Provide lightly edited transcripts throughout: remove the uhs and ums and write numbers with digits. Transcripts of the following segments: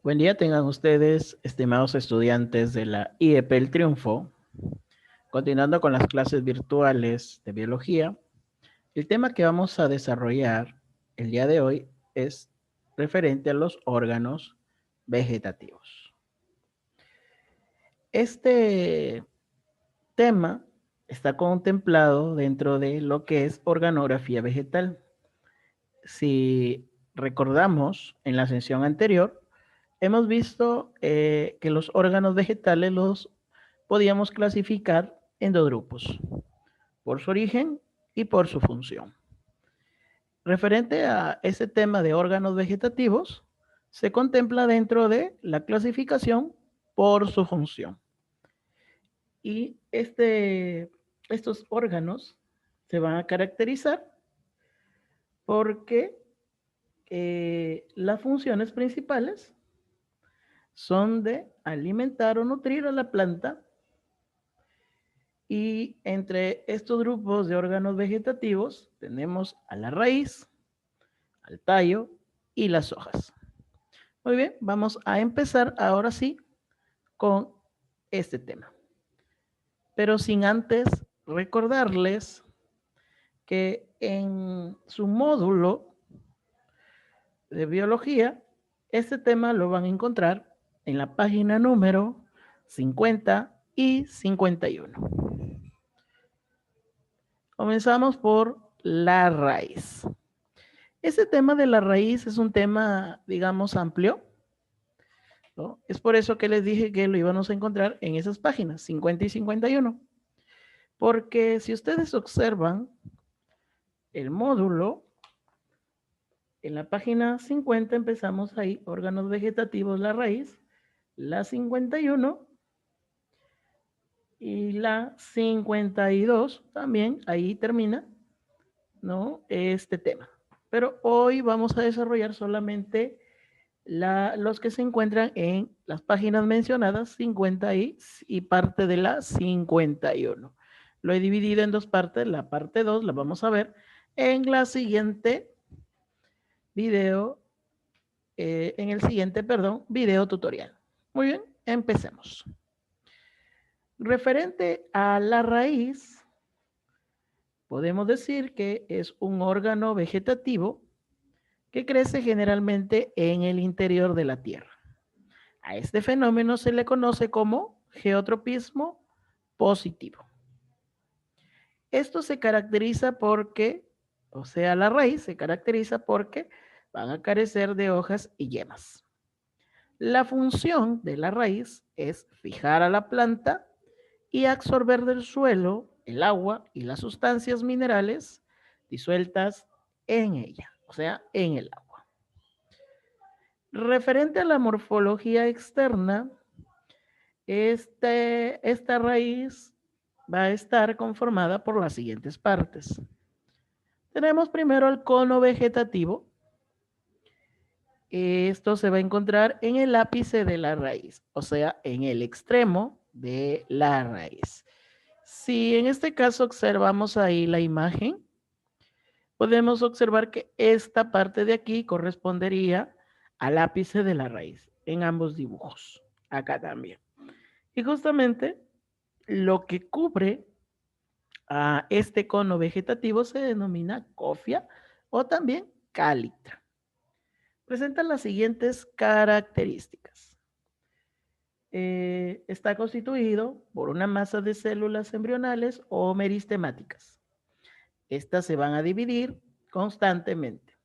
Buen día tengan ustedes, estimados estudiantes de la IEP El Triunfo. Continuando con las clases virtuales de biología, el tema que vamos a desarrollar el día de hoy es referente a los órganos vegetativos. Este tema está contemplado dentro de lo que es organografía vegetal. Si recordamos en la sesión anterior, hemos visto que los órganos vegetales los podíamos clasificar en dos grupos, por su origen y por su función. Referente a ese tema de órganos vegetativos, se contempla dentro de la clasificación por su función. Y estos órganos se van a caracterizar porque las funciones principales son de alimentar o nutrir a la planta. Y entre estos grupos de órganos vegetativos tenemos a la raíz, al tallo y las hojas. Muy bien, vamos a empezar ahora sí con este tema. Pero sin antes recordarles que en su módulo de biología, este tema lo van a encontrar en la página número 50 y 51. Comenzamos por la raíz. Ese tema de la raíz es un tema, digamos, amplio, ¿no? Es por eso que les dije que lo íbamos a encontrar en esas páginas, 50 y 51. Porque si ustedes observan el módulo, en la página 50 empezamos ahí, órganos vegetativos, la raíz, la 51 y la 52 también, ahí termina, ¿no? Este tema. Pero hoy vamos a desarrollar solamente los que se encuentran en las páginas mencionadas, 50 y parte de la 51. Lo he dividido en dos partes. La parte 2 la vamos a ver en la siguiente video, en el siguiente, perdón, video tutorial. Muy bien, empecemos. Referente a la raíz, podemos decir que es un órgano vegetativo que crece generalmente en el interior de la tierra. A este fenómeno se le conoce como geotropismo positivo. Esto se caracteriza porque, o sea, la raíz se caracteriza porque van a carecer de hojas y yemas. La función de la raíz es fijar a la planta y absorber del suelo el agua y las sustancias minerales disueltas en ella, o sea, en el agua. Referente a la morfología externa, esta raíz va a estar conformada por las siguientes partes. Tenemos primero el cono vegetativo. Esto se va a encontrar en el ápice de la raíz, o sea, en el extremo de la raíz. Si en este caso observamos ahí la imagen, podemos observar que esta parte de aquí correspondería al ápice de la raíz en ambos dibujos. Acá también. Y justamente lo que cubre a este cono vegetativo se denomina cofia o también cálitra. Presentan las siguientes características. Está constituido por una masa de células embrionales o meristemáticas. Estas se van a dividir constantemente.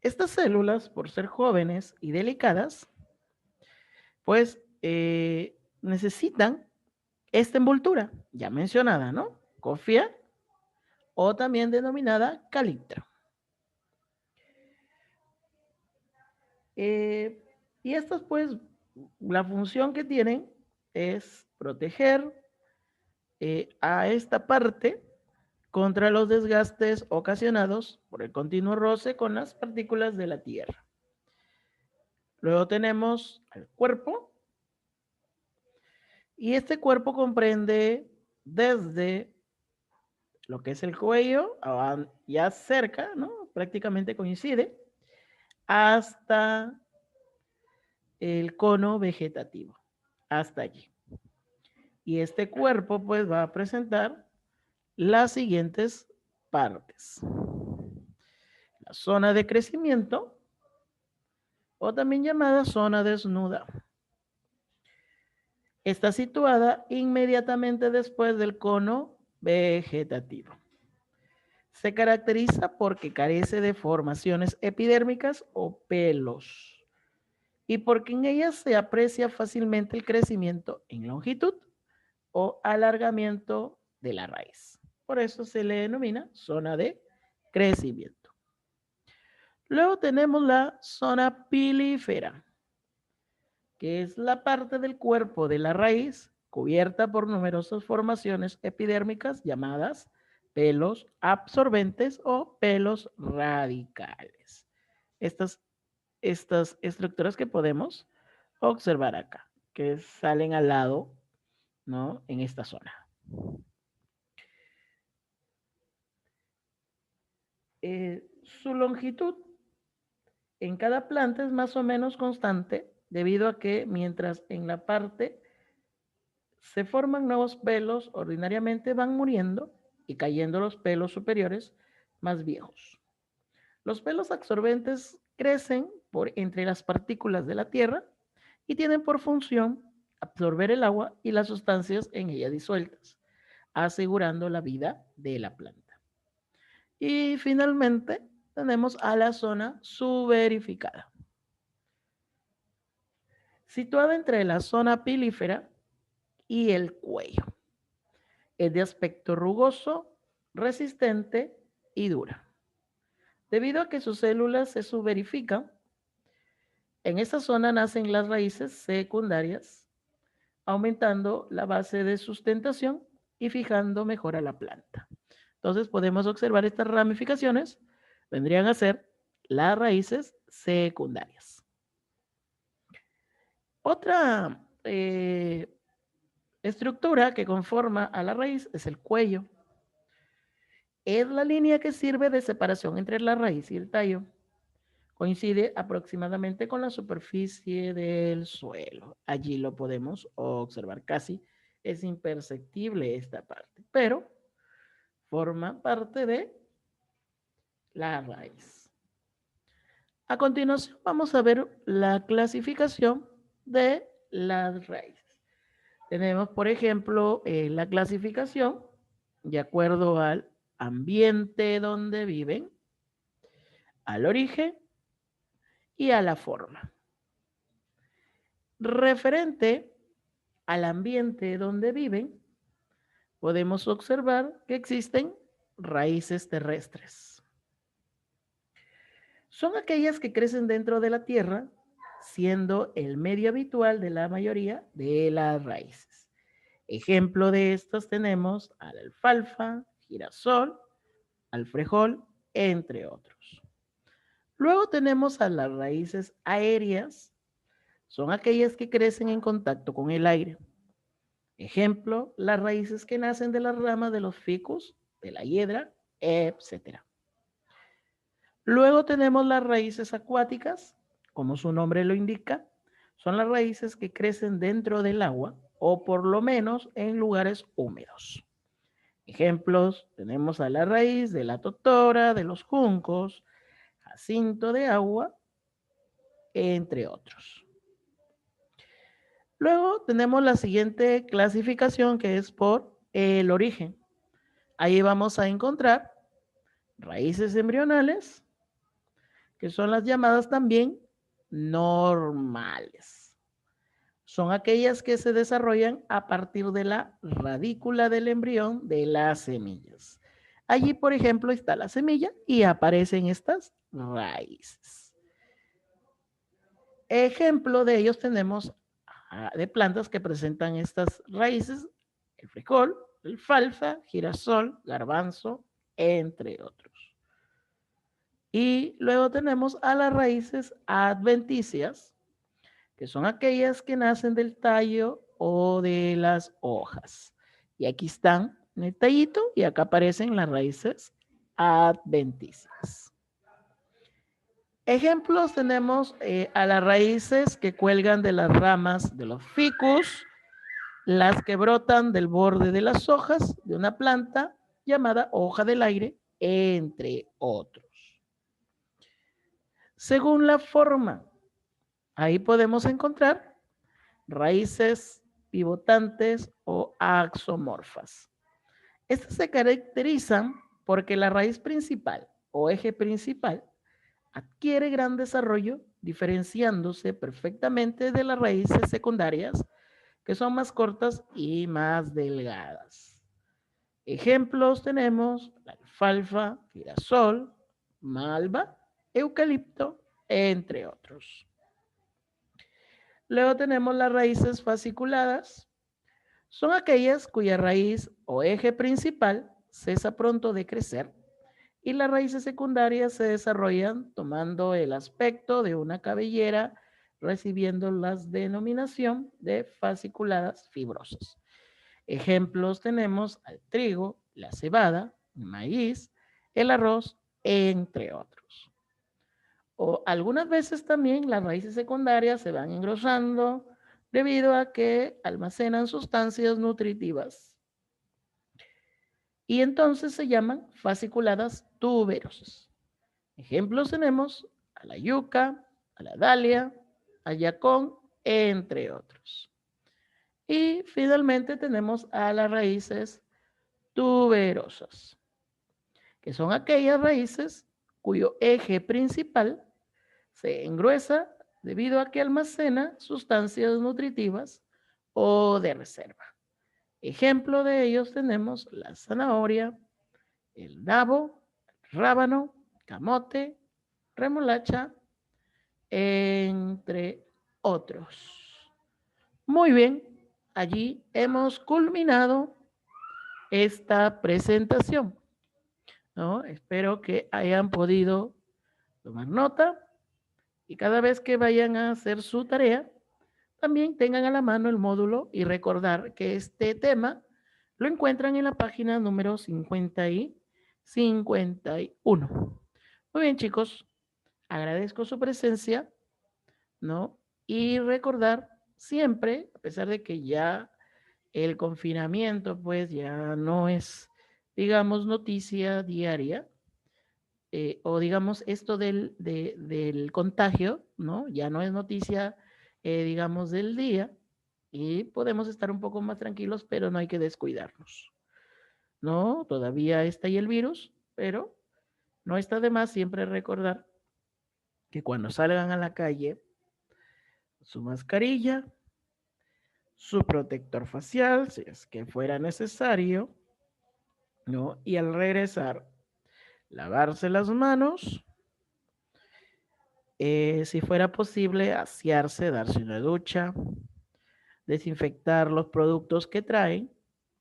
Estas células, por ser jóvenes y delicadas, pues necesitan esta envoltura, ya mencionada, ¿no? Cofia o también denominada caliptra. Y estas, pues, la función que tienen es proteger a esta parte contra los desgastes ocasionados por el continuo roce con las partículas de la Tierra. Luego tenemos el cuerpo, y este cuerpo comprende desde lo que es el cuello, ya cerca, ¿no? Prácticamente coincide, hasta el cono vegetativo. Hasta allí. Y este cuerpo pues va a presentar las siguientes partes. La zona de crecimiento, o también llamada zona desnuda. Está situada inmediatamente después del cono vegetativo. Se caracteriza porque carece de formaciones epidérmicas o pelos y porque en ella se aprecia fácilmente el crecimiento en longitud o alargamiento de la raíz. Por eso se le denomina zona de crecimiento. Luego tenemos la zona pilífera, que es la parte del cuerpo de la raíz cubierta por numerosas formaciones epidérmicas llamadas pelos absorbentes o pelos radicales. Estas estructuras que podemos observar acá, que salen al lado, ¿no? En esta zona. Su longitud en cada planta es más o menos constante debido a que mientras en la parte se forman nuevos pelos, ordinariamente van muriendo y cayendo los pelos superiores más viejos. Los pelos absorbentes crecen por entre las partículas de la tierra y tienen por función absorber el agua y las sustancias en ella disueltas, asegurando la vida de la planta. Y finalmente tenemos a la zona suberificada, situada entre la zona pilífera y el cuello. Es de aspecto rugoso, resistente y dura. Debido a que sus células se suberifican, en esta zona nacen las raíces secundarias, aumentando la base de sustentación y fijando mejor a la planta. Entonces podemos observar estas ramificaciones, vendrían a ser las raíces secundarias. Otra estructura que conforma a la raíz es el cuello. Es la línea que sirve de separación entre la raíz y el tallo. Coincide aproximadamente con la superficie del suelo. Allí lo podemos observar. Casi es imperceptible esta parte, pero forma parte de la raíz. A continuación vamos a ver la clasificación de las raíces. Tenemos, por ejemplo, la clasificación de acuerdo al ambiente donde viven, al origen y a la forma. Referente al ambiente donde viven, podemos observar que existen raíces terrestres. Son aquellas que crecen dentro de la tierra, siendo el medio habitual de la mayoría de las raíces. Ejemplo de estas tenemos a la alfalfa, girasol, alfrejol, entre otros. Luego tenemos a las raíces aéreas, son aquellas que crecen en contacto con el aire. Ejemplo, las raíces que nacen de las ramas de los ficus, de la hiedra, etc. Luego tenemos las raíces acuáticas, como su nombre lo indica, son las raíces que crecen dentro del agua o por lo menos en lugares húmedos. Ejemplos, tenemos a la raíz de la totora, de los juncos, jacinto de agua, entre otros. Luego tenemos la siguiente clasificación que es por el origen. Ahí vamos a encontrar raíces embrionales, que son las llamadas también normales. Son aquellas que se desarrollan a partir de la radícula del embrión de las semillas. Allí, por ejemplo, está la semilla y aparecen estas raíces. Ejemplo de ellos tenemos de plantas que presentan estas raíces, el frijol, el alfalfa, girasol, garbanzo, entre otros. Y luego tenemos a las raíces adventicias, que son aquellas que nacen del tallo o de las hojas. Y aquí están en el tallito y acá aparecen las raíces adventicias. Ejemplos tenemos a las raíces que cuelgan de las ramas de los ficus, las que brotan del borde de las hojas de una planta llamada hoja del aire, entre otros. Según la forma, ahí podemos encontrar raíces pivotantes o axomorfas. Estas se caracterizan porque la raíz principal o eje principal adquiere gran desarrollo, diferenciándose perfectamente de las raíces secundarias, que son más cortas y más delgadas. Ejemplos tenemos la alfalfa, girasol, malva, eucalipto, entre otros. Luego tenemos las raíces fasciculadas. Son aquellas cuya raíz o eje principal cesa pronto de crecer y las raíces secundarias se desarrollan tomando el aspecto de una cabellera, recibiendo la denominación de fasciculadas fibrosas. Ejemplos tenemos al trigo, la cebada, el maíz, el arroz, entre otros. O algunas veces también las raíces secundarias se van engrosando debido a que almacenan sustancias nutritivas. Y entonces se llaman fasciculadas tuberosas. Ejemplos tenemos a la yuca, a la dalia, al yacón, entre otros. Y finalmente tenemos a las raíces tuberosas, que son aquellas raíces cuyo eje principal se engruesa debido a que almacena sustancias nutritivas o de reserva. Ejemplo de ellos tenemos la zanahoria, el nabo, el rábano, camote, remolacha, entre otros. Muy bien, allí hemos culminado esta presentación, ¿no? Espero que hayan podido tomar nota y cada vez que vayan a hacer su tarea, también tengan a la mano el módulo y recordar que este tema lo encuentran en la página número 50 y 51. Muy bien, chicos, agradezco su presencia, ¿no? Y recordar siempre, a pesar de que ya el confinamiento, pues ya no es, digamos, noticia diaria, o digamos, esto del contagio, ¿no? Ya no es noticia, digamos, del día y podemos estar un poco más tranquilos, pero no hay que descuidarnos, ¿no? Todavía está ahí el virus, pero no está de más siempre recordar que cuando salgan a la calle, su mascarilla, su protector facial, si es que fuera necesario, ¿no? Y al regresar, lavarse las manos, si fuera posible, asearse, darse una ducha, desinfectar los productos que traen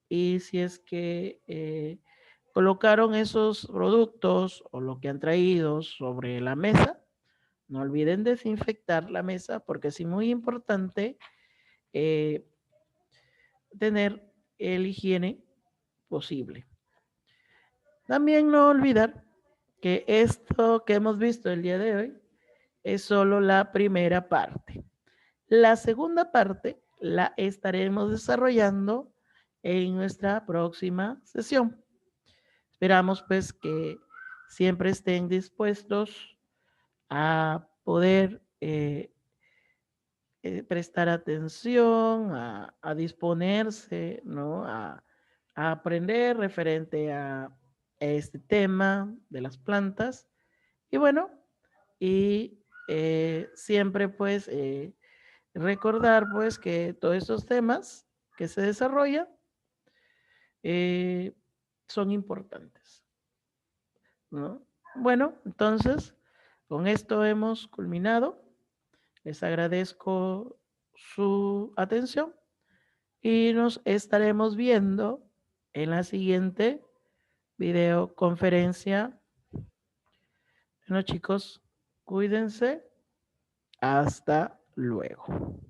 y si es que colocaron esos productos o lo que han traído sobre la mesa, no olviden desinfectar la mesa porque es muy importante eh, tener el higiene posible. También no olvidar que esto que hemos visto el día de hoy es solo la primera parte. La segunda parte la estaremos desarrollando en nuestra próxima sesión. Esperamos pues que siempre estén dispuestos a poder prestar atención, a disponerse, ¿no? A aprender referente a este tema de las plantas. Y bueno, y siempre pues recordar pues que todos estos temas que se desarrollan eh, son importantes, ¿no? Bueno, entonces, con esto hemos culminado. Les agradezco su atención y nos estaremos viendo en la siguiente videoconferencia. Bueno, chicos, cuídense. Hasta luego.